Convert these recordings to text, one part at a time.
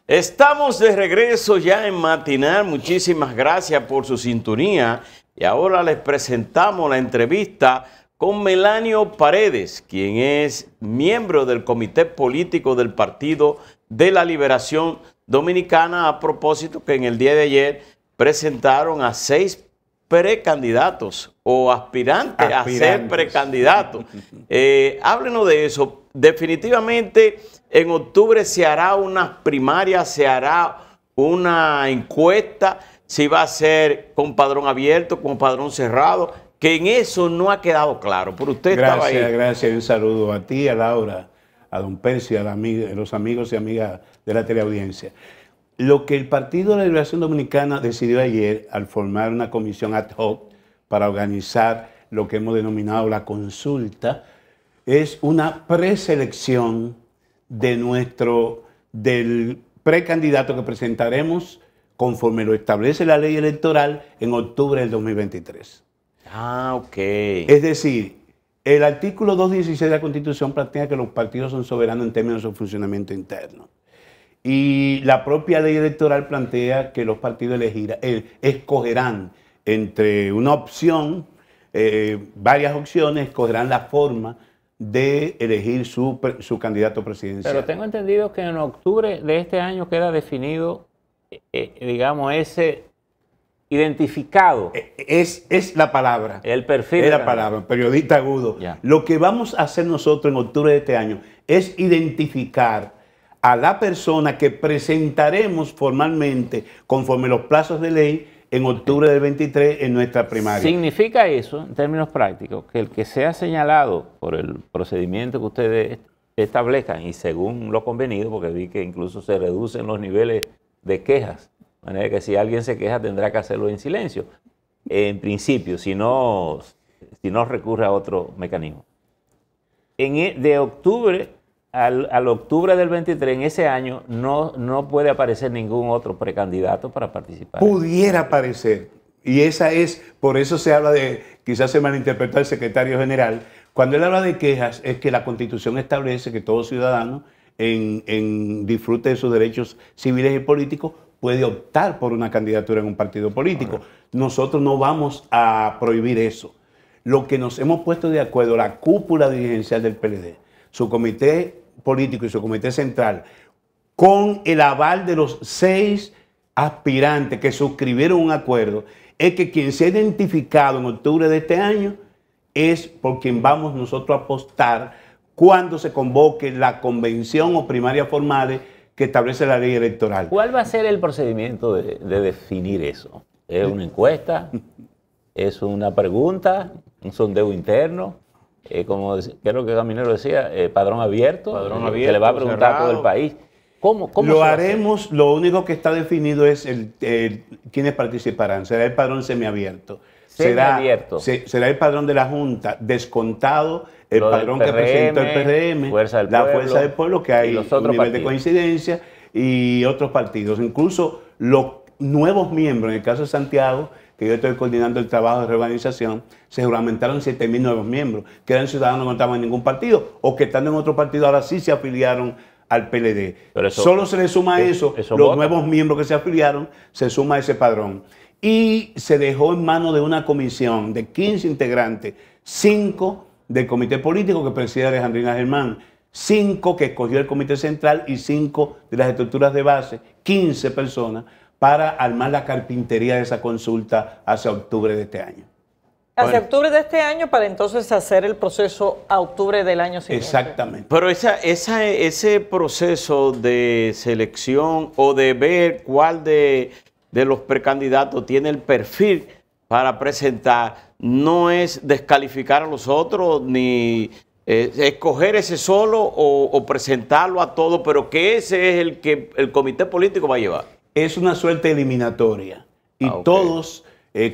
Estamos de regreso ya en Matinal. Muchísimas gracias por su sintonía. Y ahora les presentamos la entrevista con Melanio Paredes, quien es miembro del Comité Político del Partido de la Liberación Dominicana, a propósito que en el día de ayer presentaron a 6 precandidatos o aspirantes a ser precandidatos. Háblenos de eso. Definitivamente en octubre se hará unas primarias, se hará una encuesta, si va a ser con padrón abierto, con padrón cerrado, que en eso no ha quedado claro, pero usted estaba ahí. Gracias, un saludo a ti, a Laura, a don Percy, a los amigos y amigas de la teleaudiencia. Lo que el Partido de la Liberación Dominicana decidió ayer al formar una comisión ad hoc para organizar lo que hemos denominado la consulta es una preselección del precandidato que presentaremos conforme lo establece la ley electoral en octubre del 2023. Ah, ok. Es decir, el artículo 216 de la Constitución plantea que los partidos son soberanos en términos de su funcionamiento interno. Y la propia ley electoral plantea que los partidos escogerán entre una opción, varias opciones, escogerán la forma de elegir su candidato presidencial. Pero tengo entendido que en octubre de este año queda definido, digamos, ese identificado. Es la palabra. El perfil. Es la palabra, periodista agudo. Ya. Lo que vamos a hacer nosotros en octubre de este año es identificar a la persona que presentaremos formalmente conforme los plazos de ley en octubre del 23 en nuestra primaria. ¿Significa eso, en términos prácticos, que el que sea señalado por el procedimiento que ustedes establezcan y según lo convenido, porque vi que incluso se reducen los niveles de quejas, de manera que si alguien se queja tendrá que hacerlo en silencio, en principio, si no recurre a otro mecanismo? De octubre al octubre del 23, en ese año, no puede aparecer ningún otro precandidato para participar. Pudiera aparecer. Y por eso se habla de, quizás se malinterpretó el secretario general, cuando él habla de quejas, es que la Constitución establece que todo ciudadano, en disfrute de sus derechos civiles y políticos, puede optar por una candidatura en un partido político. Nosotros no vamos a prohibir eso. Lo que nos hemos puesto de acuerdo, la cúpula dirigencial del PLD, su comité político y su comité central, con el aval de los 6 aspirantes que suscribieron un acuerdo, es que quien se ha identificado en octubre de este año es por quien vamos nosotros a apostar cuando se convoque la convención o primaria formales que establece la ley electoral. ¿Cuál va a ser el procedimiento de definir eso? ¿Es una encuesta? ¿Es una pregunta? ¿Un sondeo interno? Como creo que Caminero decía, padrón abierto, que le va a preguntar a todo el país. ¿Cómo lo haremos? Lo único que está definido es quiénes participarán. Será el padrón semiabierto. Será el padrón de la Junta, descontado el padrón que presentó el PRM, la Fuerza del Pueblo, que hay un nivel de coincidencia, y otros partidos. Incluso los nuevos miembros, en el caso de Santiago, que yo estoy coordinando el trabajo de reorganización, se juramentaron 7.000 nuevos miembros, que eran ciudadanos que no estaban en ningún partido, o que estando en otro partido ahora sí se afiliaron al PLD. Solo se le suma a eso los nuevos miembros que se afiliaron, se suma a ese padrón. Y se dejó en manos de una comisión de 15 integrantes, 5 del comité político que preside Alejandrina Germán, 5 que escogió el comité central y 5 de las estructuras de base, 15 personas, para armar la carpintería de esa consulta hacia octubre de este año. Hacia octubre de este año para entonces hacer el proceso a octubre del año siguiente. Exactamente. Pero ese proceso de selección o de ver cuál de los precandidatos tiene el perfil para presentar, no es descalificar a los otros ni escoger ese solo o presentarlo a todos, pero que ese es el que el comité político va a llevar. Es una suerte eliminatoria y todos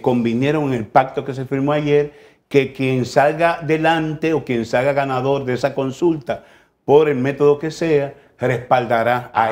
convinieron en el pacto que se firmó ayer que quien salga delante o quien salga ganador de esa consulta por el método que sea respaldará a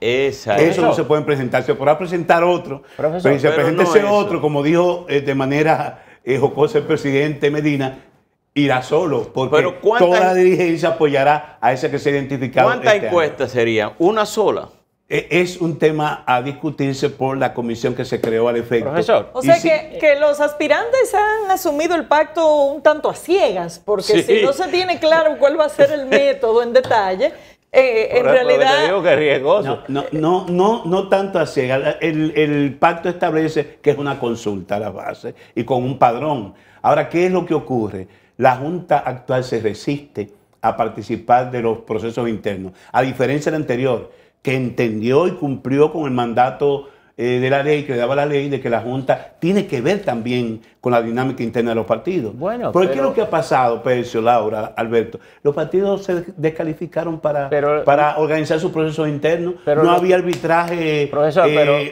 ese. Eso no se pueden presentar. Se podrá presentar otro, pero si se presenta ese otro, como dijo de manera jocosa el presidente Medina, irá solo, porque toda la dirigencia apoyará a ese que se ha identificado. ¿Cuántas encuestas serían? ¿Una sola? Es un tema a discutirse por la comisión que se creó al efecto. Profesor. O sea que los aspirantes han asumido el pacto un tanto a ciegas, porque si no se tiene claro cuál va a ser el método en detalle, en realidad... Te digo que es riesgoso. No tanto a ciegas. El pacto establece que es una consulta a la base y con un padrón. Ahora, ¿qué es lo que ocurre? La Junta actual se resiste a participar de los procesos internos, a diferencia del anterior, que entendió y cumplió con el mandato de la ley, que le daba la ley, de que la Junta tiene que ver también con la dinámica interna de los partidos. Bueno, ¿qué es lo que ha pasado, Percio, Laura, Alberto? Los partidos se descalificaron para organizar sus procesos internos. No había arbitraje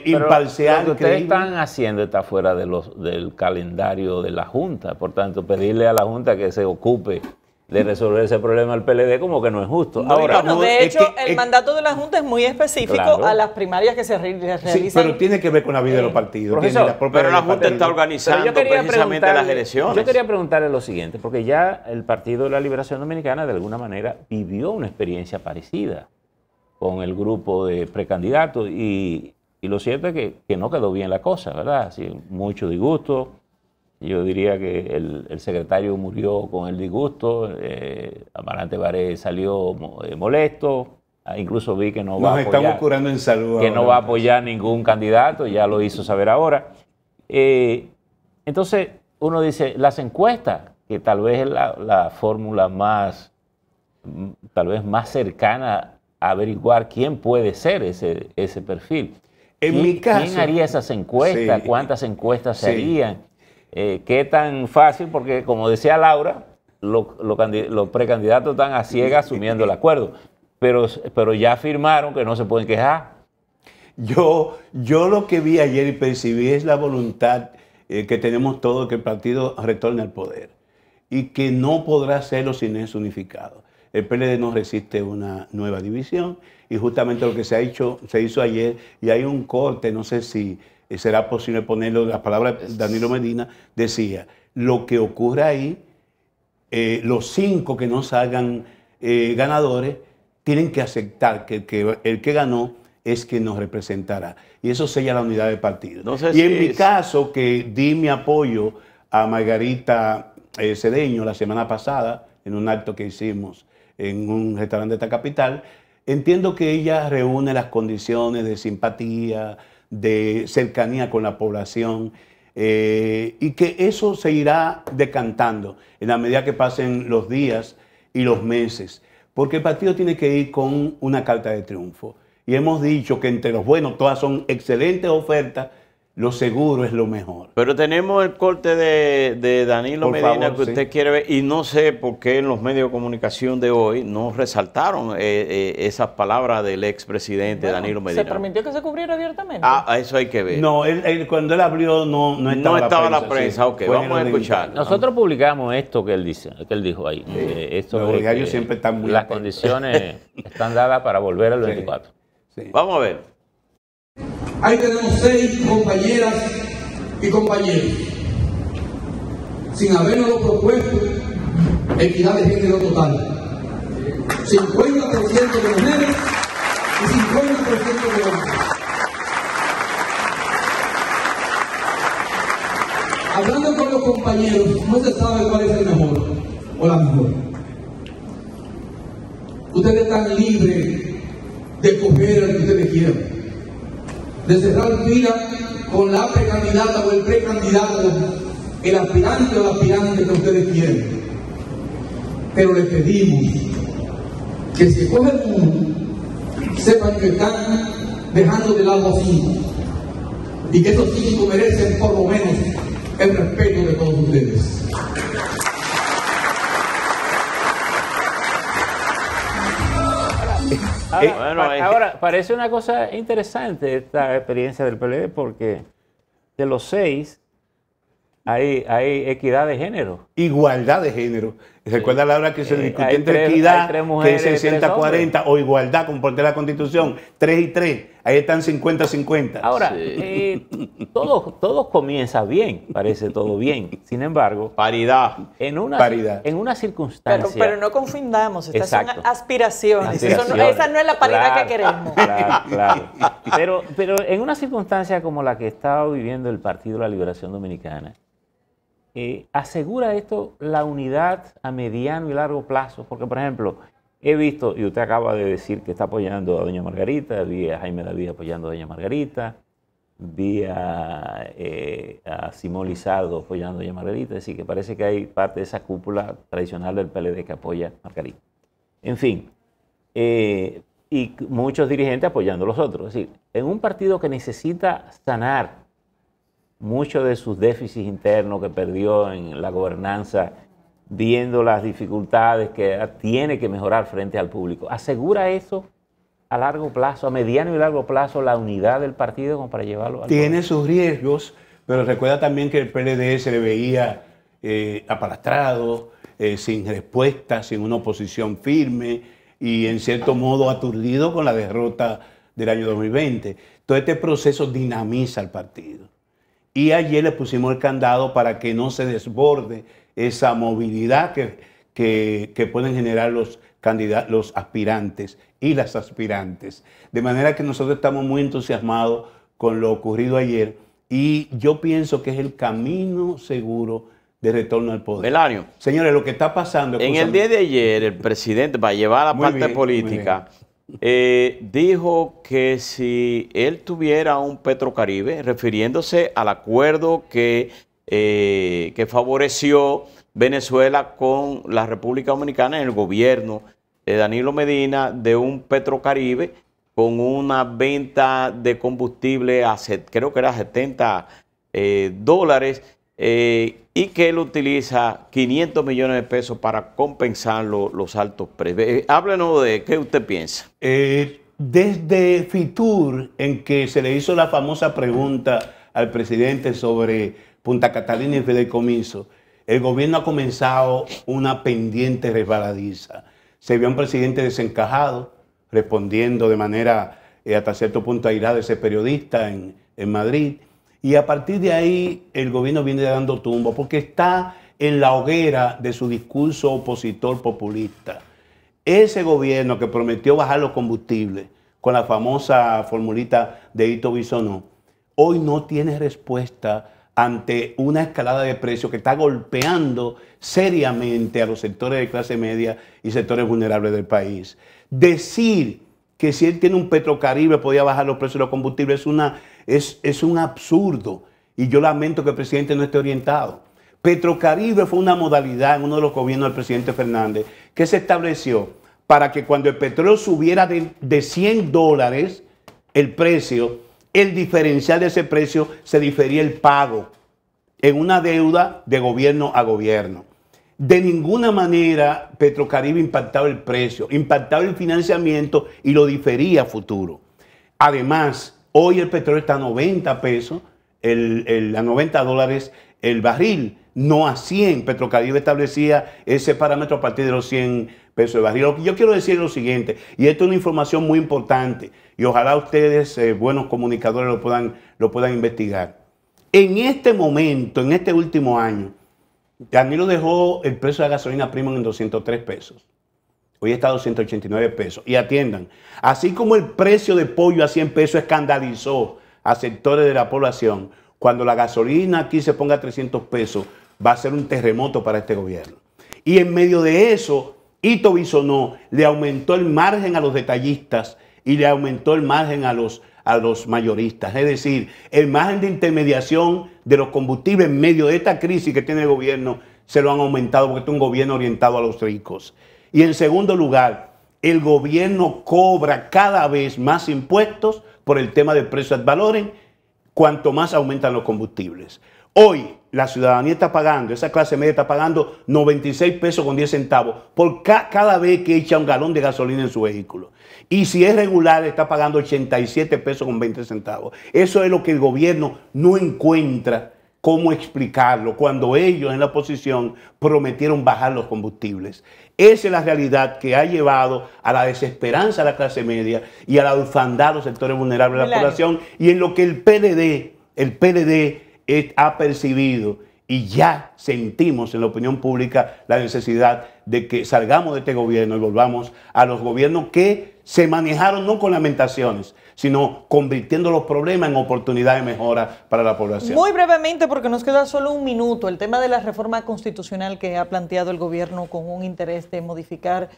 imparcial. Lo que ustedes están haciendo está fuera del calendario de la Junta. Por tanto, pedirle a la Junta que se ocupe de resolver ese problema al PLD como que no es justo. Ahora, de hecho, el mandato de la Junta es muy específico a las primarias que se realizan. Sí, pero tiene que ver con la vida de los partidos. Profesor, pero la Junta está organizando precisamente las elecciones. Yo quería preguntarle lo siguiente, porque ya el Partido de la Liberación Dominicana de alguna manera vivió una experiencia parecida con el grupo de precandidatos y lo cierto es que no quedó bien la cosa, ¿verdad? Así, mucho disgusto. Yo diría que el secretario murió con el disgusto, Amarante Baré salió molesto, incluso vi que no va a apoyar, estamos curando en salud que ahora, no va a apoyar ningún candidato, ya lo hizo saber ahora. Entonces uno dice, las encuestas, que tal vez es la fórmula tal vez más cercana a averiguar quién puede ser ese perfil. En mi caso, ¿quién haría esas encuestas? Sí. ¿Cuántas encuestas se harían? ¿Qué tan fácil? Porque como decía Laura, los precandidatos están a ciegas asumiendo el acuerdo, pero ya afirmaron que no se pueden quejar. Yo lo que vi ayer y percibí es la voluntad que tenemos todos, que el partido retorne al poder y que no podrá hacerlo sin eso unificado. El PLD no resiste una nueva división y justamente lo que se hizo ayer, y hay un corte, no sé si será posible ponerlo, las palabras de Danilo Medina, decía, lo que ocurre ahí, los 5 que no salgan ganadores, tienen que aceptar que el que ganó es quien nos representará. Y eso sella la unidad del partido. No sé en mi caso, que di mi apoyo a Margarita Cedeño la semana pasada, en un acto que hicimos en un restaurante de esta capital, entiendo que ella reúne las condiciones de simpatía, de cercanía con la población, y que eso se irá decantando en la medida que pasen los días y los meses, porque el partido tiene que ir con una carta de triunfo. Y hemos dicho que entre los buenos todas son excelentes ofertas, lo seguro es lo mejor. Pero tenemos el corte de Danilo Medina que usted quiere ver, y no sé por qué en los medios de comunicación de hoy no resaltaron esas palabras del expresidente Danilo Medina. ¿Se permitió que se cubriera abiertamente? Eso hay que ver. No, cuando él abrió no estaba la prensa. Sí. Ok, vamos a escuchar. Nosotros publicamos esto que él dijo ahí. Los diarios siempre están muy las condiciones están dadas para volver al 24. Sí. Vamos a ver. Ahí tenemos 6 compañeras y compañeros. Sin habernos propuesto equidad de género total. 50% de mujeres y 50% de hombres. Hablando con los compañeros, no se sabe cuál es el mejor o la mejor. Ustedes están libres de escoger al que ustedes quieran, de cerrar fila con la precandidata o el precandidato, el aspirante o la aspirante que ustedes quieren. Pero les pedimos que si escogen uno, sepan que están dejando de lado a 5 y que esos 5 merecen por lo menos el respeto de todos ustedes. Ahora, parece una cosa interesante esta experiencia del PLD, porque de los 6 hay equidad de género. Igualdad de género. Recuerda la hora que se discutió entre equidad, que es 60-40, o igualdad, como por la Constitución, 3 y 3. Ahí están 50-50. Ahora, todo comienza bien, parece todo bien. Sin embargo, paridad. En una circunstancia. Pero no confundamos, estas son aspiraciones. Esa no es la paridad que queremos. Claro. Pero en una circunstancia como la que está viviendo el Partido de la Liberación Dominicana, ¿asegura esto la unidad a mediano y largo plazo? Porque, por ejemplo, he visto, y usted acaba de decir que está apoyando a doña Margarita, vi a Jaime David apoyando a doña Margarita, vi a Simón Lizardo apoyando a doña Margarita, es decir, que parece que hay parte de esa cúpula tradicional del PLD que apoya a Margarita. En fin, y muchos dirigentes apoyando a los otros. Es decir, en un partido que necesita sanar muchos de sus déficits internos que perdió en la gobernanza, viendo las dificultades que tiene que mejorar frente al público. ¿Asegura eso a largo plazo, a mediano y largo plazo, la unidad del partido como para llevarlo al Tiene sus riesgos, pero recuerda también que el PLD se le veía apalastrado, sin respuesta, sin una oposición firme y en cierto modo aturdido con la derrota del año 2020. Todo este proceso dinamiza al partido. Y ayer le pusimos el candado para que no se desborde esa movilidad que pueden generar los aspirantes y las aspirantes. De manera que nosotros estamos muy entusiasmados con lo ocurrido ayer y yo pienso que es el camino seguro de retorno al poder. Melanio. Señores, lo que está pasando... En el día de ayer, el presidente, para llevar la parte política, dijo que si él tuviera un Petrocaribe, refiriéndose al acuerdo que favoreció Venezuela con la República Dominicana en el gobierno de Danilo Medina, de un Petrocaribe con una venta de combustible a, creo que era $70, y que él utiliza 500 millones de pesos para compensar los altos precios. Háblenos de qué usted piensa. Desde Fitur, en que se le hizo la famosa pregunta al presidente sobre Punta Catalina y fideicomiso, el gobierno ha comenzado una pendiente resbaladiza. Se vio un presidente desencajado, respondiendo de manera hasta cierto punto airada a ese periodista en Madrid. Y a partir de ahí el gobierno viene dando tumbo porque está en la hoguera de su discurso opositor populista. Ese gobierno que prometió bajar los combustibles con la famosa formulita de Ito Bisonó, hoy no tiene respuesta ante una escalada de precios que está golpeando seriamente a los sectores de clase media y sectores vulnerables del país. Decir que si él tiene un Petrocaribe podía bajar los precios de los combustibles es un absurdo y yo lamento que el presidente no esté orientado. Petrocaribe fue una modalidad en uno de los gobiernos del presidente Fernández que se estableció para que cuando el petróleo subiera de $100 el precio, el diferencial de ese precio se difería el pago en una deuda de gobierno a gobierno. De ninguna manera Petrocaribe impactaba el precio, impactaba el financiamiento y lo difería a futuro. Además, hoy el petróleo está a 90 pesos, a $90 el barril, no a 100. Petrocaribe establecía ese parámetro a partir de los 100 pesos el barril. Lo que yo quiero decir es lo siguiente, y esto es una información muy importante, y ojalá ustedes, buenos comunicadores, lo puedan investigar. En este momento, en este último año, Danilo dejó el precio de la gasolina premium en 203 pesos. Hoy está a 289 pesos. Y atiendan, así como el precio de pollo a 100 pesos escandalizó a sectores de la población, cuando la gasolina aquí se ponga a 300 pesos, va a ser un terremoto para este gobierno. Y en medio de eso, Ito Bisonó le aumentó el margen a los detallistas y le aumentó el margen a los mayoristas. Es decir, el margen de intermediación de los combustibles en medio de esta crisis que tiene el gobierno se lo han aumentado porque es un gobierno orientado a los ricos. Y en segundo lugar, el gobierno cobra cada vez más impuestos por el tema del precio ad valorem, cuanto más aumentan los combustibles. Hoy la ciudadanía está pagando, esa clase media está pagando 96 pesos con 10 centavos por cada vez que echa un galón de gasolina en su vehículo. Y si es regular, está pagando 87 pesos con 20 centavos. Eso es lo que el gobierno no encuentra cómo explicarlo cuando ellos en la oposición prometieron bajar los combustibles. Esa es la realidad que ha llevado a la desesperanza de la clase media y a la orfandad de los sectores vulnerables de la población, y en lo que el PLD ha percibido, y ya sentimos en la opinión pública la necesidad de que salgamos de este gobierno y volvamos a los gobiernos que se manejaron no con lamentaciones, sino convirtiendo los problemas en oportunidades de mejora para la población. Muy brevemente, porque nos queda solo un minuto, el tema de la reforma constitucional que ha planteado el gobierno con un interés de modificar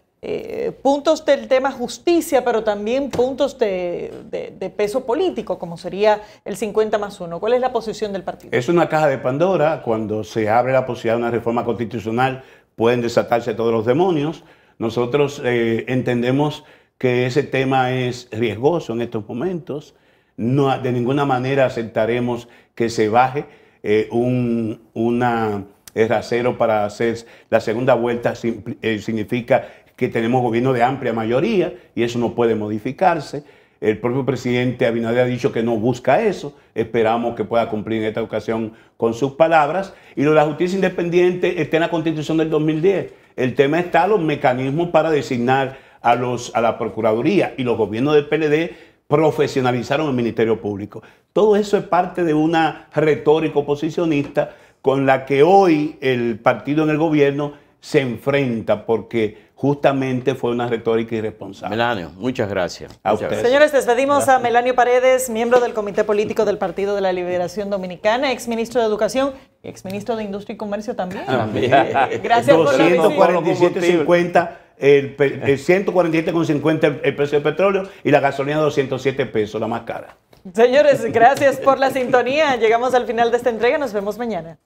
puntos del tema justicia, pero también puntos de peso político, como sería el 50+1. ¿Cuál es la posición del partido? Es una caja de Pandora. Cuando se abre la posibilidad de una reforma constitucional, pueden desatarse todos los demonios. Nosotros entendemos que ese tema es riesgoso en estos momentos. No, de ninguna manera aceptaremos que se baje un rasero para hacer la segunda vuelta. Significa que tenemos gobierno de amplia mayoría y eso no puede modificarse. El propio presidente Abinader ha dicho que no busca eso. Esperamos que pueda cumplir en esta ocasión con sus palabras. Y lo de la justicia independiente está en la Constitución del 2010. El tema está los mecanismos para designar a la Procuraduría, y los gobiernos del PLD profesionalizaron el Ministerio Público. Todo eso es parte de una retórica oposicionista con la que hoy el partido en el gobierno se enfrenta, porque justamente fue una retórica irresponsable. Melanio, muchas gracias. A ustedes. Señores, despedimos a Melanio Paredes, miembro del Comité Político del Partido de la Liberación Dominicana, exministro de Educación y exministro de Industria y Comercio también. Gracias por la visita. 247.50 el 147,50 el precio del petróleo, y la gasolina 207 pesos, la más cara. Señores, gracias por la sintonía. Llegamos al final de esta entrega. Nos vemos mañana.